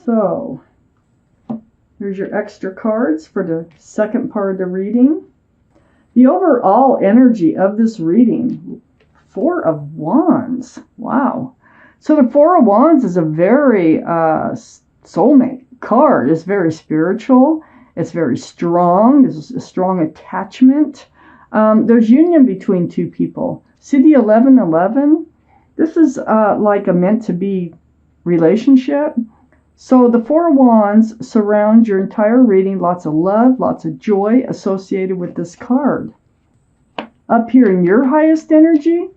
So, here's your extra cards for the second part of the reading. The overall energy of this reading, Four of Wands. Wow. So the Four of Wands is a very soulmate card. It's very spiritual. It's very strong. There's a strong attachment. There's union between two people. See the 1111? This is like a meant-to-be relationship. So the Four of Wands surround your entire reading. Lots of love, lots of joy associated with this card. Up here in your highest energy,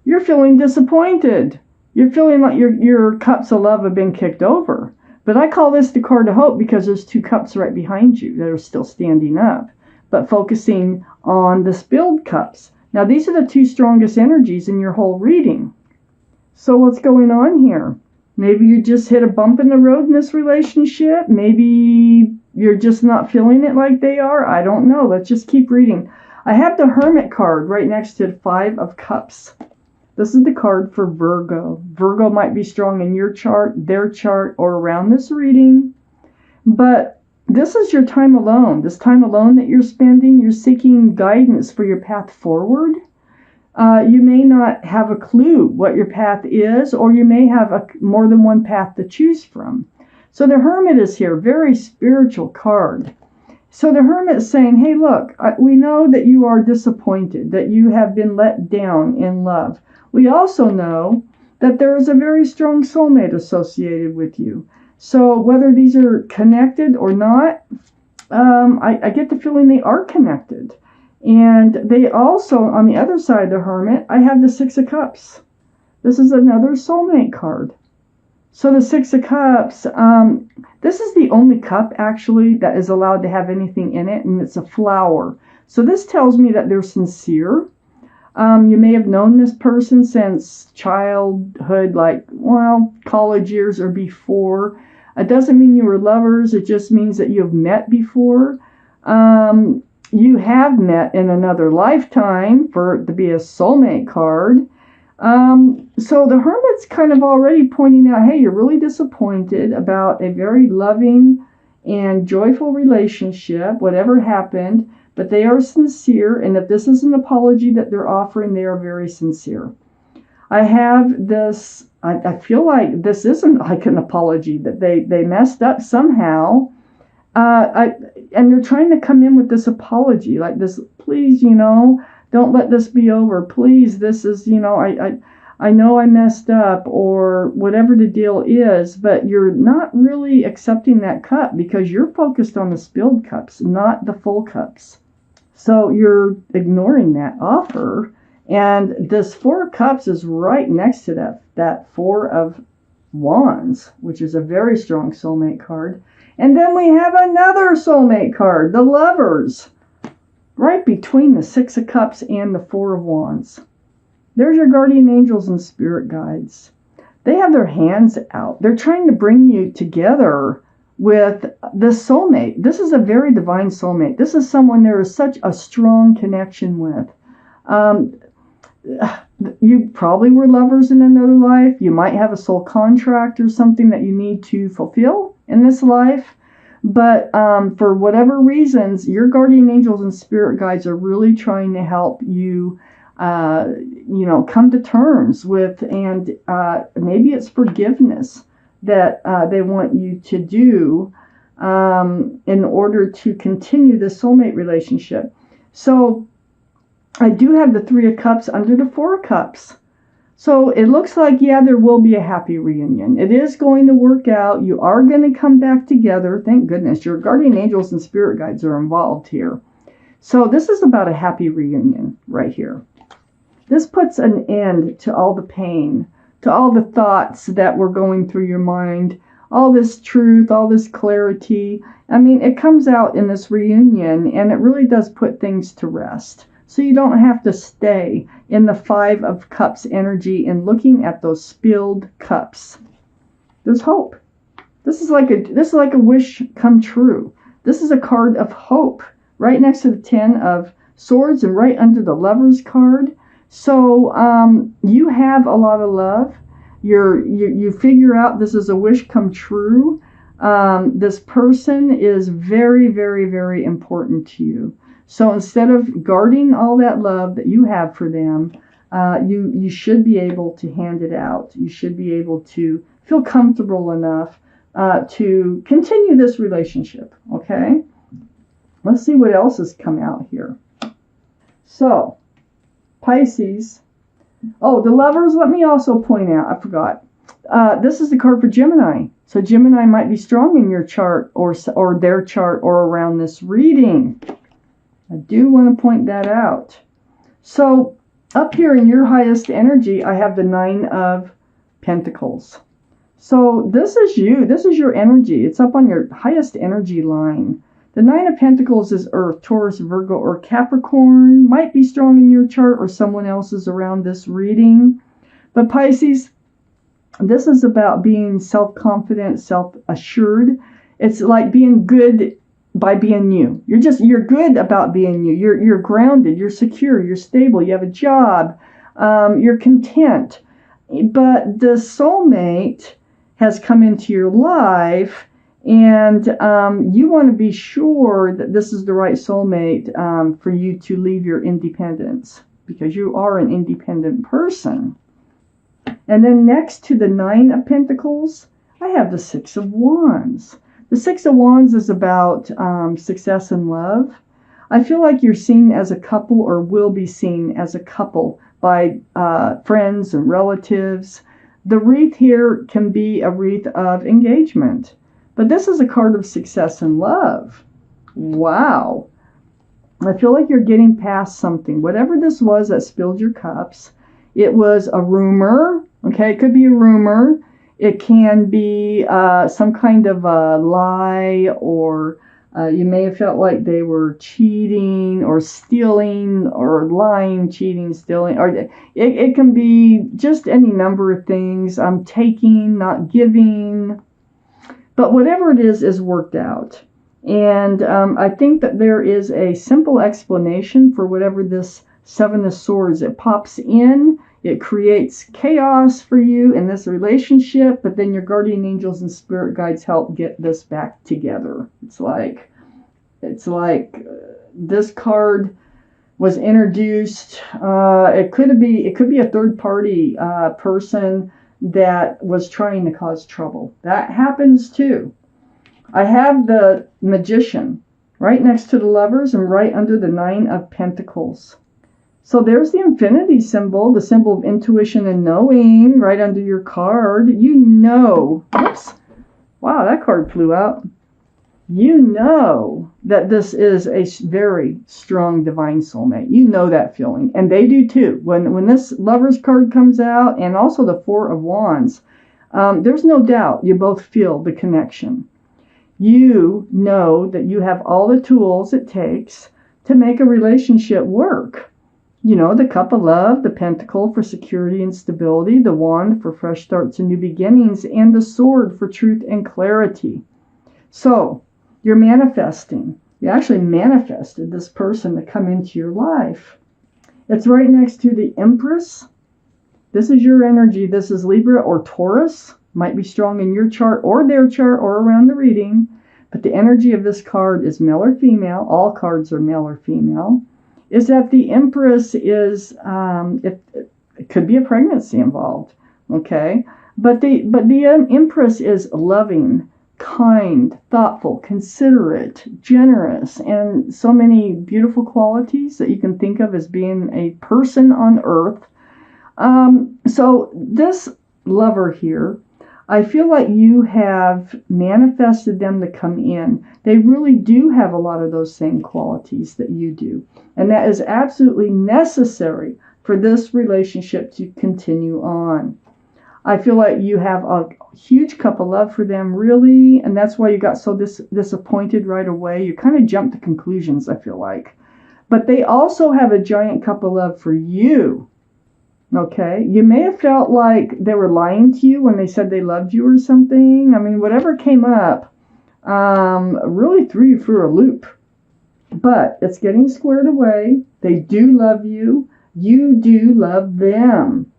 you're feeling disappointed. You're feeling like your cups of love have been kicked over. But I call this the card of hope because there's two cups right behind you that are still standing up, but focusing on the spilled cups. Now, these are the two strongest energies in your whole reading. So what's going on here? Maybe you just hit a bump in the road in this relationship. Maybe you're just not feeling it like they are. I don't know. Let's just keep reading. I have the Hermit card right next to the Five of Cups. This is the card for Virgo. Virgo might be strong in your chart, their chart, or around this reading. But this is your time alone. This time alone that you're spending, you're seeking guidance for your path forward. You may not have a clue what your path is, or you may have more than one path to choose from. So the Hermit is here, very spiritual card. So the Hermit is saying, hey, look, we know that you are disappointed, that you have been let down in love. We also know that there is a very strong soulmate associated with you. So whether these are connected or not, I get the feeling they are connected. And they also, on the other side of the Hermit, I have the Six of Cups. This is another soulmate card. So the Six of Cups, this is the only cup, actually, that is allowed to have anything in it, and it's a flower. So this tells me that they're sincere. You may have known this person since childhood, like, well, college years or before. It doesn't mean you were lovers. It just means that you have met before. You have met in another lifetime for it to be a soulmate card. So the Hermit's kind of already pointing out, hey, you're really disappointed about a very loving and joyful relationship, whatever happened, but they are sincere, and if this is an apology that they're offering, they are very sincere. I have this, I feel like this isn't like an apology, that they messed up somehow, and they're trying to come in with this apology, like this, please, don't let this be over. Please, this is, I know I messed up, or whatever the deal is, but you're not really accepting that cup because you're focused on the spilled cups, not the full cups. So you're ignoring that offer. And this Four of Cups is right next to that Four of Wands, which is a very strong soulmate card. And then we have another soulmate card, the Lovers, right between the Six of Cups and the Four of Wands. There's your guardian angels and spirit guides. They have their hands out. They're trying to bring you together with the soulmate. This is a very divine soulmate. This is someone there is such a strong connection with. You probably were lovers in another life. You might have a soul contract or something that you need to fulfill in this life. But for whatever reasons, your guardian angels and spirit guides are really trying to help you, come to terms with, and maybe it's forgiveness that they want you to do in order to continue the soulmate relationship. So I do have the Three of Cups under the Four of Cups. So it looks like, yeah, there will be a happy reunion. It is going to work out. You are going to come back together. Thank goodness. Your guardian angels and spirit guides are involved here. So this is about a happy reunion right here. This puts an end to all the pain, to all the thoughts that were going through your mind, all this truth, all this clarity. I mean, it comes out in this reunion, and it really does put things to rest. So you don't have to stay in the Five of Cups energy and looking at those spilled cups. There's hope. This is like a wish come true. This is a card of hope right next to the Ten of Swords and right under the Lovers card. So you have a lot of love. You figure out this is a wish come true. This person is very, very, very important to you. So instead of guarding all that love that you have for them, you should be able to hand it out. You should be able to feel comfortable enough to continue this relationship. Okay? Let's see what else has come out here. So, Pisces. Oh, the Lovers, let me also point out, I forgot. This is the card for Gemini. So Gemini might be strong in your chart or their chart or around this reading. I do want to point that out. So up here in your highest energy, I have the 9 of Pentacles. So this is you. This is your energy. It's up on your highest energy line. The 9 of Pentacles is Earth, Taurus, Virgo, or Capricorn. Might be strong in your chart or someone else's around this reading. But Pisces, this is about being self-confident, self-assured. It's like being good by being you. You're good about being you. You're grounded, you're secure, you're stable, you have a job, you're content. But the soulmate has come into your life, and you want to be sure that this is the right soulmate for you to leave your independence, because you are an independent person. And then next to the 9 of Pentacles, I have the 6 of Wands. The 6 of Wands is about success in love. I feel like you're seen as a couple, or will be seen as a couple by friends and relatives. The wreath here can be a wreath of engagement. But this is a card of success in love. Wow. I feel like you're getting past something. Whatever this was that spilled your cups, it was a rumor. Okay, it could be a rumor. It can be some kind of a lie, or you may have felt like they were cheating or stealing or lying, cheating, stealing. Or it can be just any number of things. Taking, not giving. But whatever it is worked out. And I think that there is a simple explanation for whatever this 7 of Swords. It pops in. It creates chaos for you in this relationship, but then your guardian angels and spirit guides help get this back together. It's like this card was introduced. It could be a third party person that was trying to cause trouble. That happens too. I have the Magician right next to the Lovers and right under the 9 of Pentacles. So there's the infinity symbol, the symbol of intuition and knowing, right under your card. You know, whoops, wow, that card flew out. You know that this is a very strong divine soulmate. You know that feeling, and they do too. When this Lovers card comes out, and also the 4 of Wands, there's no doubt you both feel the connection. You know that you have all the tools it takes to make a relationship work. You know, the Cup of Love, the Pentacle for security and stability, the Wand for fresh starts and new beginnings, and the Sword for truth and clarity. So, you're manifesting. You actually manifested this person to come into your life. It's right next to the Empress. This is your energy. This is Libra or Taurus. Might be strong in your chart or their chart or around the reading. But the energy of this card is male or female. All cards are male or female. Is that the Empress is, it could be a pregnancy involved, okay? But the Empress is loving, kind, thoughtful, considerate, generous, and so many beautiful qualities that you can think of as being a person on earth. So this Lover here, I feel like you have manifested them to come in. They really do have a lot of those same qualities that you do. And that is absolutely necessary for this relationship to continue on. I feel like you have a huge cup of love for them, really. And that's why you got so disappointed right away. You kind of jumped to conclusions, I feel like. But they also have a giant cup of love for you. Okay, you may have felt like they were lying to you when they said they loved you or something. I mean, whatever came up really threw you for a loop. But it's getting squared away. They do love you. You do love them.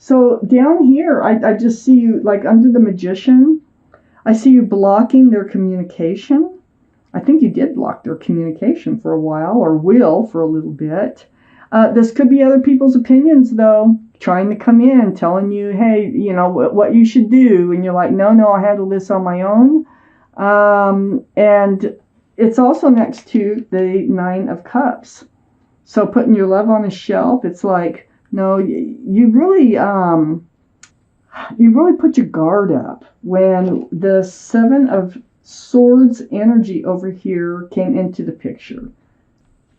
So down here, I just see you, like under the Magician, I see you blocking their communication. I think you did block their communication for a while, or will for a little bit. This could be other people's opinions, though, trying to come in, telling you, hey, you know, what you should do. And you're like, no, I'll handle this on my own. And it's also next to the Nine of Cups. So putting your love on a shelf, it's like, no, you really put your guard up when the Seven of Swords energy over here came into the picture.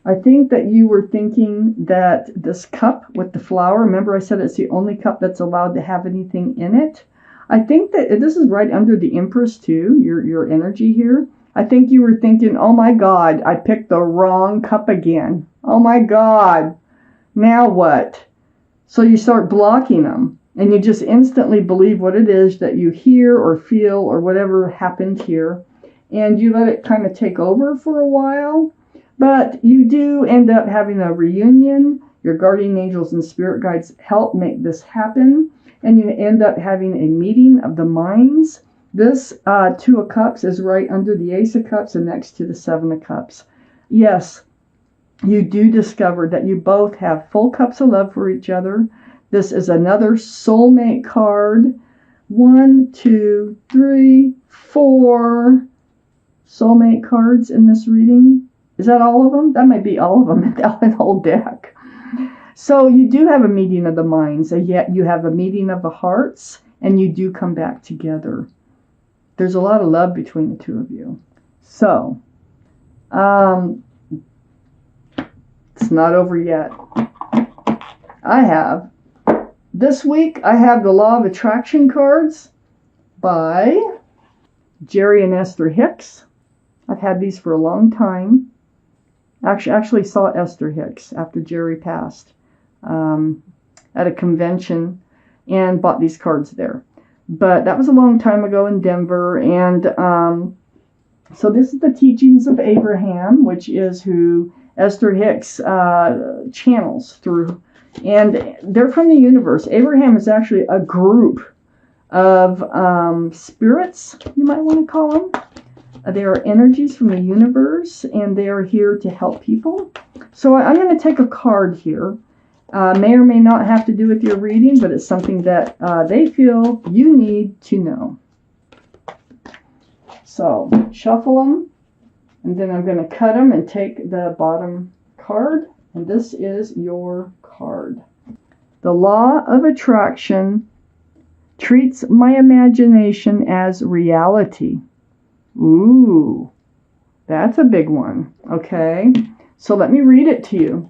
I think that you were thinking that this cup with the flower, remember I said it's the only cup that's allowed to have anything in it? I think that this is right under the Empress too, your energy here. I think you were thinking, oh my God, I picked the wrong cup again. Oh my God, now what? So you start blocking them, and you just instantly believe what it is that you hear or feel or whatever happened here, and you let it kind of take over for a while. But you do end up having a reunion. Your guardian angels and spirit guides help make this happen, and you end up having a meeting of the minds. This Two of Cups is right under the Ace of Cups and next to the Seven of Cups. Yes, you do discover that you both have full cups of love for each other. This is another soulmate card. 1, 2, 3, 4 soulmate cards in this reading. Is that all of them? That might be all of them in the whole deck. So you do have a meeting of the minds, and yet you have a meeting of the hearts, and you do come back together. There's a lot of love between the two of you. So, it's not over yet. This week, I have the Law of Attraction cards by Jerry and Esther Hicks. I've had these for a long time. Actually saw Esther Hicks after Jerry passed at a convention and bought these cards there. But that was a long time ago in Denver. And so this is the teachings of Abraham, which is who Esther Hicks channels through. And they're from the universe. Abraham is actually a group of spirits, you might want to call them. They are energies from the universe, and they are here to help people. So I'm going to take a card here. May or may not have to do with your reading, but it's something that they feel you need to know. So shuffle them, and then I'm going to cut them and take the bottom card. And this is your card. The law of attraction treats my imagination as reality. Ooh, that's a big one. Okay, so let me read it to you.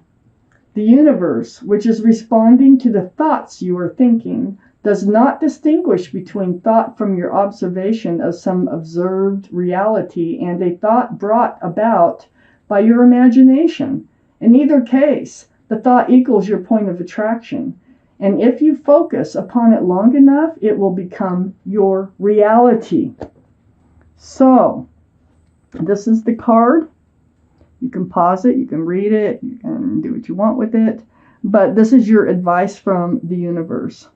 The universe, which is responding to the thoughts you are thinking, does not distinguish between thought from your observation of some observed reality and a thought brought about by your imagination. In either case, the thought equals your point of attraction. And if you focus upon it long enough, it will become your reality. So, this is the card. You can pause it, you can read it, you can do what you want with it. But this is your advice from the universe.